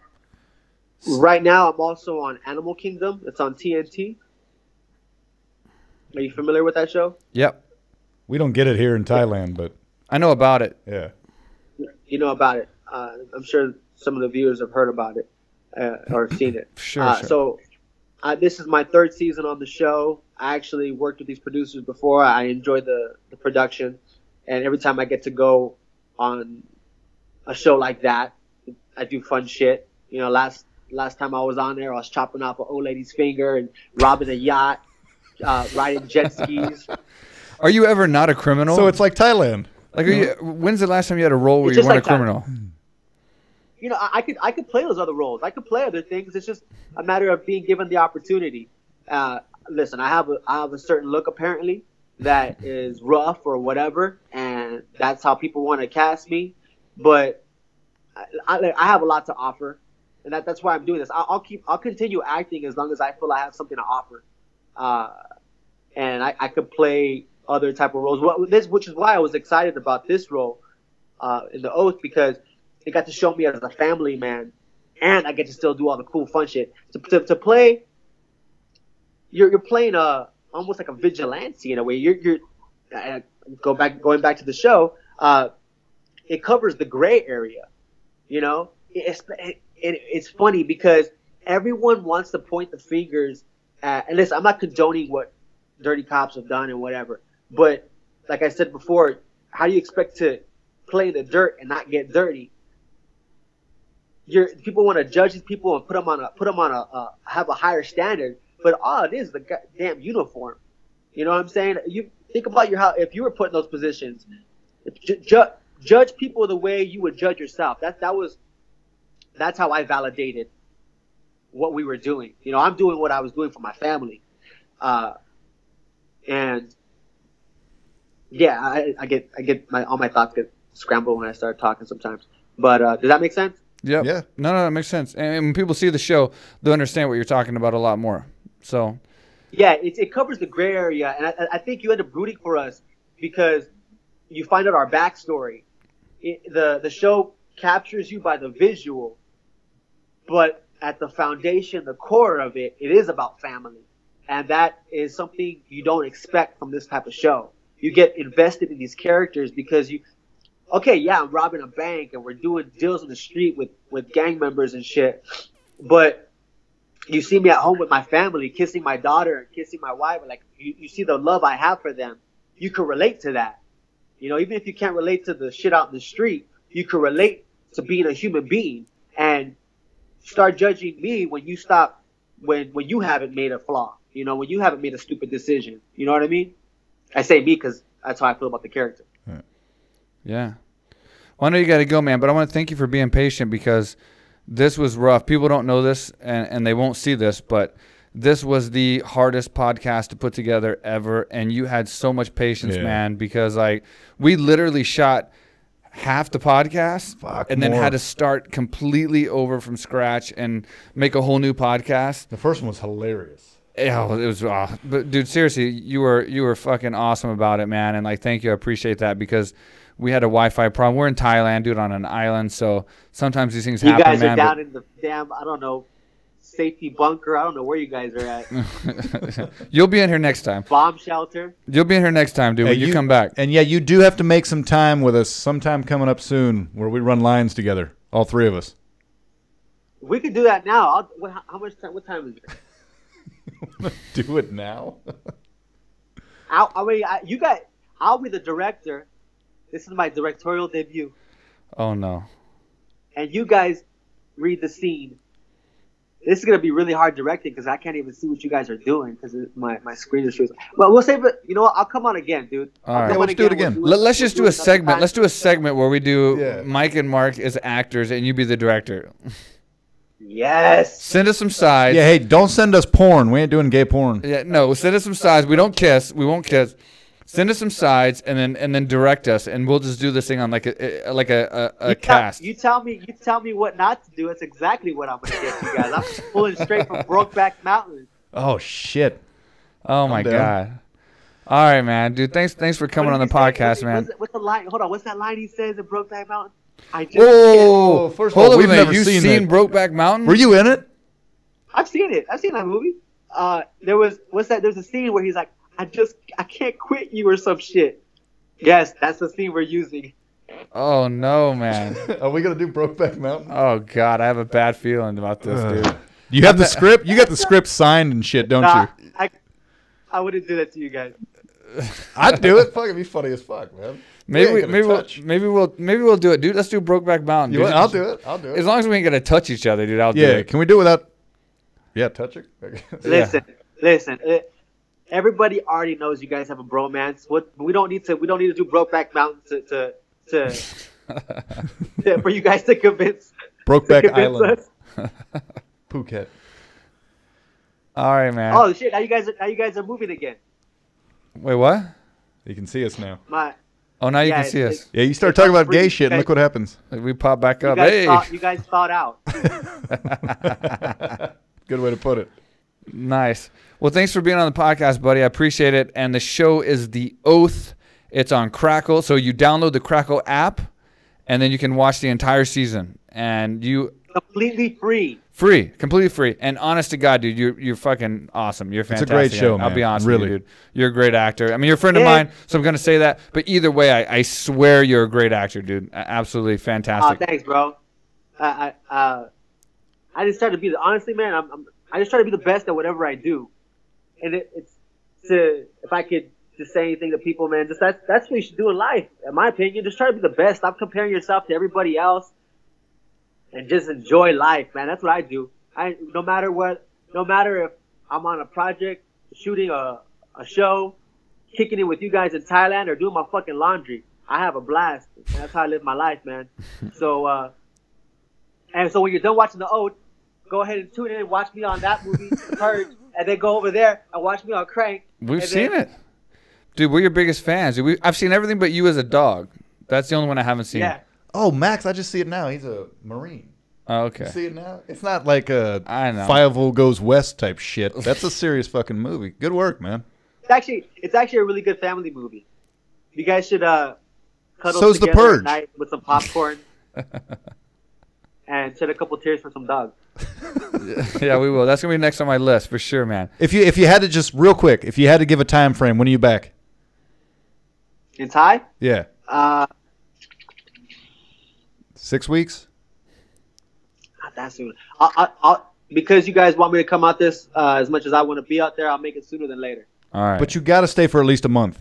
Right now, I'm also on Animal Kingdom. It's on TNT. Are you familiar with that show? Yep. We don't get it here in Thailand, but I know about it. Yeah. You know about it. I'm sure some of the viewers have heard about it or seen it. Sure. So this is my third season on the show. I actually worked with these producers before. I enjoy the production. And every time I get to go on a show like that, I do fun shit. You know, last time I was on there, I was chopping off an old lady's finger and robbing a yacht, riding jet skis. Are you ever not a criminal? So it's like Thailand. Like, when's the last time you had a role where It's you just weren't like a criminal? You know, I could play those other roles. I could play other things. It's just a matter of being given the opportunity. Listen, I have a certain look apparently that is rough or whatever, and that's how people want to cast me. But I have a lot to offer, and that's why I'm doing this. I'll continue acting as long as I feel I have something to offer, and I could play other type of roles. Which is why I was excited about this role in the Oath, because it got to show me as a family man, and I get to still do all the cool fun shit. To play, you're playing almost like a vigilante in a way. You're going back to the show. It covers the gray area. You know, it's funny because everyone wants to point the fingers at. And listen, I'm not condoning what dirty cops have done and whatever, but like I said before, how do you expect to play in the dirt and not get dirty? People want to judge these people and put them on have a higher standard, but all it is the damn uniform. You know what I'm saying? You think about if you were put in those positions, judge people the way you would judge yourself. That's how I validated what we were doing. You know, I'm doing what I was doing for my family, and yeah, I get all my thoughts get scrambled when I start talking sometimes. But does that make sense? Yep. Yeah. No, that makes sense. And when people see the show, they'll understand what you're talking about a lot more. So. Yeah, it covers the gray area, and I think you end up rooting for us because you find out our backstory. The show captures you by the visual, but at the foundation, the core of it is about family, and that is something you don't expect from this type of show. You get invested in these characters because I'm robbing a bank and we're doing deals on the street with gang members and shit, but you see me at home with my family, kissing my daughter and kissing my wife, and like you see the love I have for them. You can relate to that. You know, even if you can't relate to the shit out in the street, you can relate to being a human being and start judging me when you haven't made a flaw. You know, when you haven't made a stupid decision. You know what I mean? I say me because that's how I feel about the character. Yeah. Well, I know you got to go, man, but I want to thank you for being patient because this was rough. People don't know this, and they won't see this, but this was the hardest podcast to put together ever, and you had so much patience, man, because we literally shot half the podcast and then had to start completely over from scratch and make a whole new podcast. The first one was hilarious. Yeah, it was. But dude, seriously, you were fucking awesome about it, man, and thank you. I appreciate that because we had a Wi-Fi problem. We're in Thailand, dude, on an island, so sometimes these things happen, man. You guys are down in the damn, I don't know, safety bunker. I don't know where you guys are at. You'll be in here next time. Bomb shelter. You'll be in here next time, dude, when you come back. And yeah, you do have to make some time with us sometime coming up soon where we run lines together, all three of us. We could do that now. How much time? What time is it? Do it now? I'll be the director. This is my directorial debut. Oh, no. And you guys read the scene. this is gonna be really hard directing because I can't even see what you guys are doing because my screen is showing. Well, we'll save it. You know what? I'll come on again, dude. All right. Yeah, let's do it again. Let's just do a segment. Let's do a segment where we do Mike and Mark as actors, and you be the director. Yes. Send us some sides. Yeah, hey, don't send us porn. We ain't doing gay porn. Yeah, no, send us some sides. We don't kiss. We won't kiss. Send us some sides and then direct us, and we'll just do this thing on like a cast. You tell me what not to do. That's exactly what I'm gonna get you guys. I'm pulling straight from Brokeback Mountain. Oh shit. Oh my god. All right, man, dude. Thanks for coming on the podcast, man. What's the line? Hold on. What's that line he says in Brokeback Mountain? Whoa! First of all, we've never seen that. Brokeback Mountain? Were you in it? I've seen it. I've seen that movie. There's a scene where he's like, I can't quit you or some shit. Yes, that's the scene we're using. Oh no, man. Are we gonna do Brokeback Mountain? Oh god, I have a bad feeling about this, dude. You have the script? You got the script signed and shit, don't you? I wouldn't do that to you guys. I'd do it. Fuck, it'd be funny as fuck, man. Maybe we'll do it, dude. Let's do Brokeback Mountain. Dude. I'll do it. As long as we ain't gonna touch each other, dude. I'll do it. Yeah, can we do it without? Yeah, touching. Listen. Everybody already knows you guys have a bromance. We don't need to do Brokeback Mountain for you guys to convince. Brokeback Island. Phuket. All right, man. Oh shit! Now you guys are moving again. Wait, what? You can see us now. Now you can see us. Yeah, you start talking about gay shit, and look what happens. We pop back up. You guys thought out. Good way to put it. Nice. Well, thanks for being on the podcast, buddy. I appreciate it. And the show is The Oath. It's on Crackle. So you download the Crackle app, and then you can watch the entire season. And you completely free. Completely free. And honest to God, dude, you're fucking awesome. You're fantastic. It's a great show, man. I'll be honest really. with you, dude. You're a great actor. I mean, you're a friend of mine, so I'm going to say that. But either way, I swear you're a great actor, dude. Absolutely fantastic. Oh, thanks, bro. I just try to be honestly, man. I just try to be the best at whatever I do, and if I could just say anything to people, man, just that's what you should do in life, in my opinion. Just try to be the best. Stop comparing yourself to everybody else, and just enjoy life, man. That's what I do. No matter if I'm on a project, shooting a show, kicking it with you guys in Thailand, or doing my fucking laundry, I have a blast. And that's how I live my life, man. So when you're done watching The Oath, go ahead and tune in and watch me on that movie, The Purge, and then go over there and watch me on Crank. We've seen it. Dude, we're your biggest fans. Dude, I've seen everything but you as a dog. That's the only one I haven't seen. Yeah. Oh, Max, I just see it now. He's a Marine. Oh, okay. You see it now? It's not like a I know. Fievel Goes West type shit. That's a serious fucking movie. Good work, man. It's actually a really good family movie. You guys should cuddle So's together The Purge. at night with some popcorn and shed a couple tears for some dogs. Yeah, we will. That's gonna be next on my list for sure, man. If you had to just real quick, if you had to give a time frame, when are you back? In Thai? Yeah. 6 weeks? Not that soon. I'll because you guys want me to come out this as much as I want to be out there, I'll make it sooner than later. All right. But you got to stay for at least a month.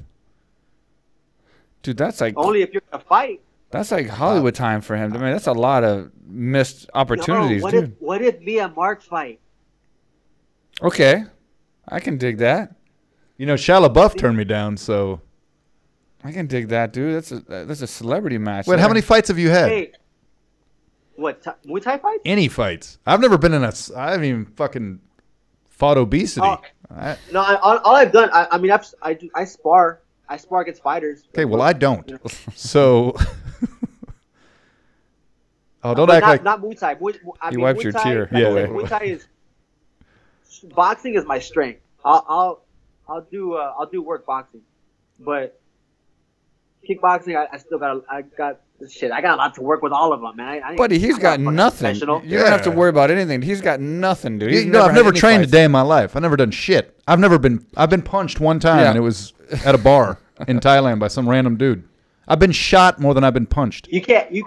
Dude, that's like only if you're gonna fight. That's like Hollywood time for him. I mean, that's a lot of missed opportunities, dude. What if me and Marc fight? Okay, I can dig that. You know, Shia LaBeouf turned me down, so I can dig that, dude. That's a celebrity match. Wait, how many fights have you had? Hey, what Muay Thai fights? Any fights? I've never been in a. I haven't even fucking fought obesity. No, all I've done. I spar. I spar against fighters. Okay, well I don't. So. Oh, don't act like not Muay Thai. You wiped your tear. Yeah. Muay Thai is boxing is my strength. I'll do work boxing, but kickboxing I got a lot to work with all of them, man. Buddy, he's got nothing. You don't have to worry about anything. He's got nothing, dude. I've never trained a day in my life. I've never done shit. I've been punched one time, and it was at a bar in Thailand by some random dude. I've been shot more than I've been punched. You can't take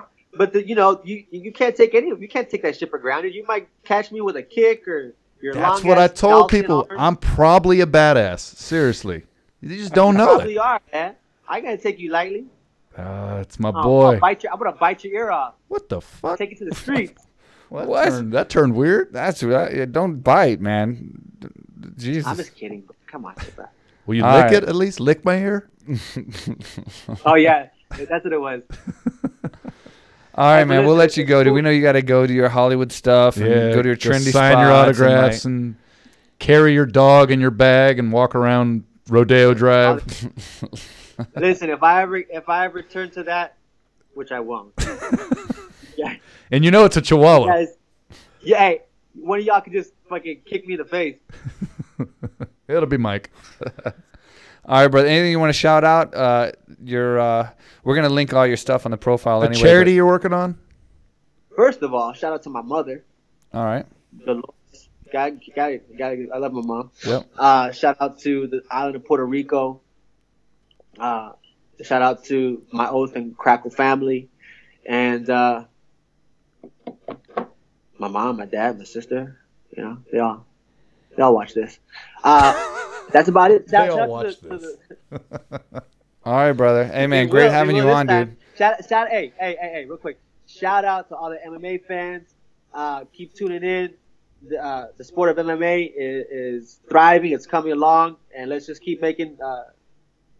you can't take that shit for granted. You might catch me with a kick or your. That's what I told people. I'm probably a badass. Seriously, you just don't know probably that. Are, man. I gotta take you lightly. It's my boy. I'm gonna bite your ear off. What the fuck? Take it to the streets. What? That turned weird. That's don't bite, man. Jesus. I'm just kidding. But come on, bro. Will you lick it at least? Lick my hair? Oh, yeah. That's what it was. All right, man. We'll let you go. Do we know you got to go to your Hollywood stuff and go to your trendy sign spots your autographs and carry your dog in your bag and walk around Rodeo Drive. Listen, if I ever return to that, which I won't. Yeah. And you know it's a Chihuahua. Guys, yeah, hey, one of y'all could just fucking kick me in the face. It'll be Mike. All right, brother. Anything you want to shout out? We're gonna link all your stuff on the profile. A charity you're working on? First of all, shout out to my mother. All right. I love my mom. Yep. Shout out to the island of Puerto Rico. Shout out to my Oath and Crackle family, and my mom, my dad, my sister. You know, they all watch this. That's about it. They all watch this. All right, brother. Hey, man, great having you on, dude. Hey, real quick. Shout out to all the MMA fans. Keep tuning in. The sport of MMA is thriving. It's coming along, and let's just keep making.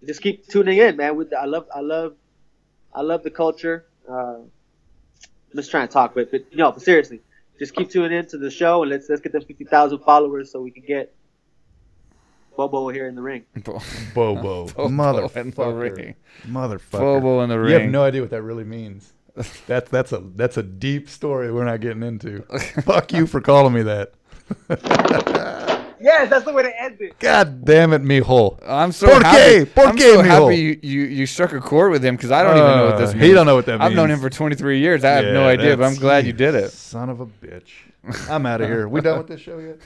Just keep tuning in, man. I love the culture. I'm just trying to talk, but seriously, just keep tuning in to the show, and let's get them 50,000 followers so we can get Bobo here in the ring. Bobo. Motherfucker. Motherfucker. Bobo in the ring. You have no idea what that really means. That's a deep story we're not getting into. Fuck you for calling me that. Yes, that's the way to end it. God damn it, mijo. I'm so happy you struck a chord with him because I don't even know what this means. He don't know what that means. I've known him for 23 years. I have no idea, but I'm glad you did it. Son of a bitch. I'm out of here. We done with this show yet?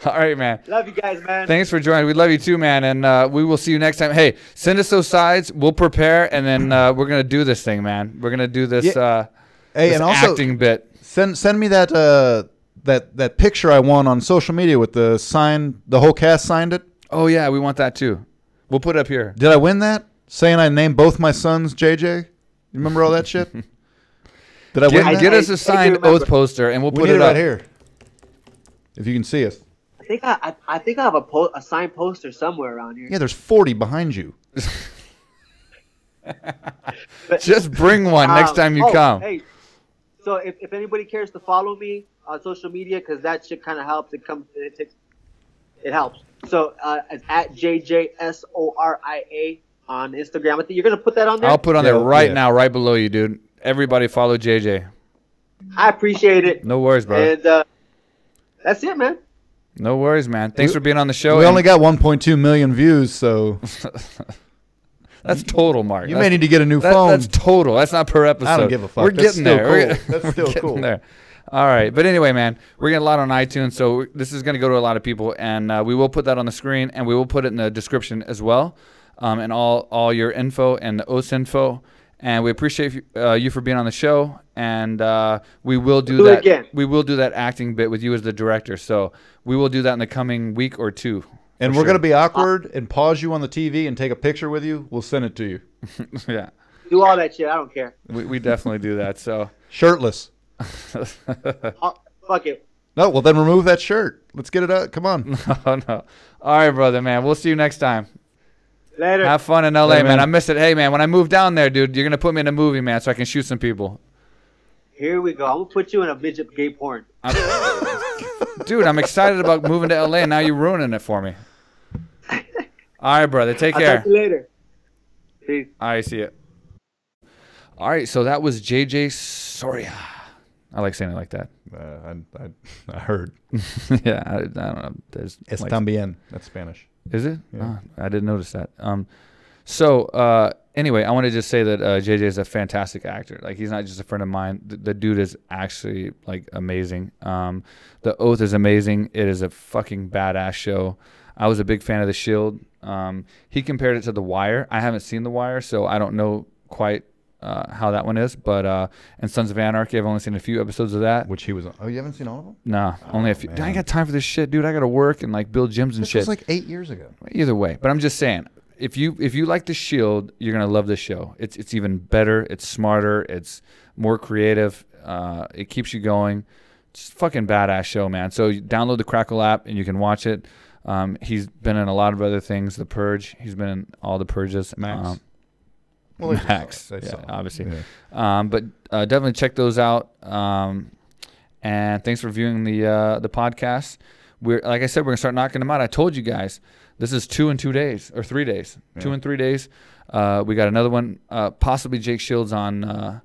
All right, man. Love you guys, man. Thanks for joining. We love you too, man. And we will see you next time. Hey, send us those sides. We'll prepare, and then we're going to do this thing, man. We're going to do this, this and also, acting bit. Send me that that picture I won on social media with the whole cast signed it. Oh, yeah, we want that too. We'll put it up here. Did I win that? Saying I named both my sons JJ? You remember all that shit? Did I win that? Get us a signed oath poster, and we'll put it up right here. If you can see us. I think I have a signed poster somewhere around here. Yeah, there's 40 behind you. Just bring one next time you come. Hey, so if anybody cares to follow me on social media, because that shit kind of helps. It helps. So it's at JJ Soria on Instagram. I think you're gonna put that on there. I'll put on there right now, right below you, dude. Everybody follow JJ. I appreciate it. No worries, bro. And that's it, man. No worries, man. Thanks for being on the show. We only got 1.2 million views, so that's total, Mark. You may need to get a new phone. That's total. That's not per episode. I don't give a fuck. We're getting there. Cool. That's still cool. There. All right. But anyway, man, we're getting a lot on iTunes, so this is going to go to a lot of people, and we will put that on the screen, and we will put it in the description as well, and all your info and the OS info. And we appreciate you for being on the show, and we will do that. Again. We will do that acting bit with you as the director. So we will do that in the coming week or two. And we're going to be awkward and pause you on the TV and take a picture with you. We'll send it to you. Yeah. Do all that shit. I don't care. We definitely do that. So shirtless. Fuck it. No, well then remove that shirt. Let's get it out. Come on. No. All right, brother, man. We'll see you next time. Later. Have fun in LA, man. I miss it. Hey, man, when I move down there, dude, you're going to put me in a movie, man, so I can shoot some people. Here we go. I'm going to put you in a midget gay porn. Dude, I'm excited about moving to LA, and now you're ruining it for me. All right, brother. Take care. I'll talk to you later. Peace. All right, see ya. All right, so that was JJ Soria. I like saying it like that. I heard. Yeah, I don't know. Es también. That's Spanish. Is it? Yeah. Oh, I didn't notice that. Anyway, I want to just say that JJ is a fantastic actor. Like, he's not just a friend of mine. The dude is actually, like, amazing. The Oath is amazing. It is a fucking badass show. I was a big fan of The Shield. He compared it to The Wire. I haven't seen The Wire, so I don't know quite how that one is. But and Sons of Anarchy, I've only seen a few episodes of that. Which he was on. Oh, you haven't seen all of them? No, only a few. Man. I ain't got time for this shit, dude. I got to work and, like, build gyms and this shit. was like 8 years ago. Either way. But I'm just saying, if you like The Shield, you're going to love this show. It's even better. It's smarter. It's more creative. It keeps you going. It's a fucking badass show, man. So you download the Crackle app and you can watch it. He's been in a lot of other things. The Purge. He's been in all the Purges. Max. Max. Yeah, obviously. Yeah. But definitely check those out. And thanks for viewing the podcast. Like I said, we're gonna start knocking them out. I told you guys, this is 2 in 2 days or 3 days. Yeah. 2 in 3 days. We got another one, possibly Jake Shields on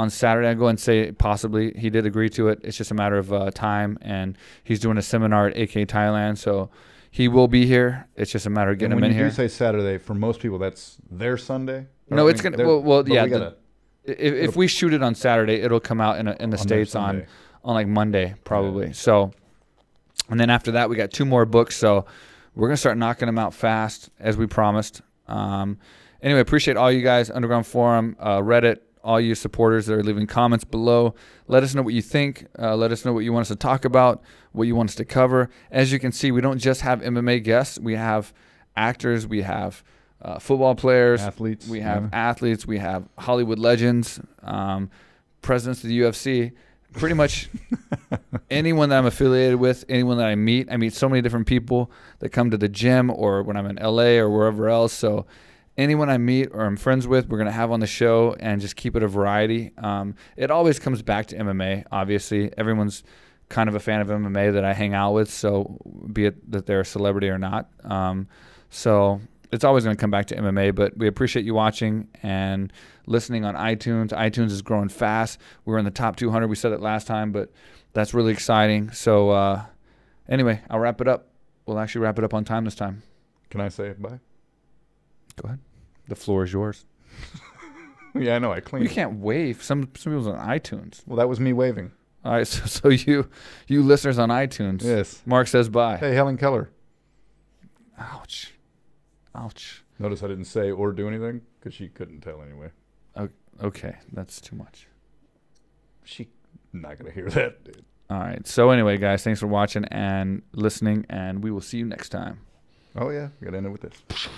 Saturday. I go and say possibly. He did agree to it. It's just a matter of time, and he's doing a seminar at AKA Thailand, so he will be here. It's just a matter of getting him in here. When you do say Saturday, for most people, that's their Sunday. No, it's gonna. Well, yeah. If we shoot it on Saturday, it'll come out in the States on like Monday probably. Yeah. So, and then after that, we got 2 more books. So we're gonna start knocking them out fast as we promised. Anyway, appreciate all you guys, Underground Forum, Reddit, all you supporters that are leaving comments below. Let us know what you think. Let us know what you want us to talk about, what you want us to cover. As you can see, we don't just have MMA guests. We have actors. We have football players. Athletes. We have athletes. We have Hollywood legends, presidents of the UFC. Pretty much anyone that I'm affiliated with, anyone that I meet so many different people that come to the gym or when I'm in LA or wherever else. So anyone I meet or I'm friends with, we're going to have on the show and just keep it a variety. It always comes back to MMA, obviously. Everyone's kind of a fan of MMA that I hang out with, so be it that they're a celebrity or not. So it's always going to come back to MMA, but we appreciate you watching and listening on iTunes. iTunes is growing fast. We're in the top 200. We said it last time, but that's really exciting. So anyway, I'll wrap it up. We'll actually wrap it up on time this time. Can I say bye? Go ahead. The floor is yours. Yeah, I know. I cleaned. You can't wave. Some people's on iTunes. Well, that was me waving. All right, so you listeners on iTunes. Yes. Marc says bye. Hey, Helen Keller. Ouch. Notice I didn't say or do anything because she couldn't tell anyway. Okay, that's too much. She's not going to hear that, dude. All right. So anyway, guys, thanks for watching and listening, and we will see you next time. Oh, yeah. We got to end it with this.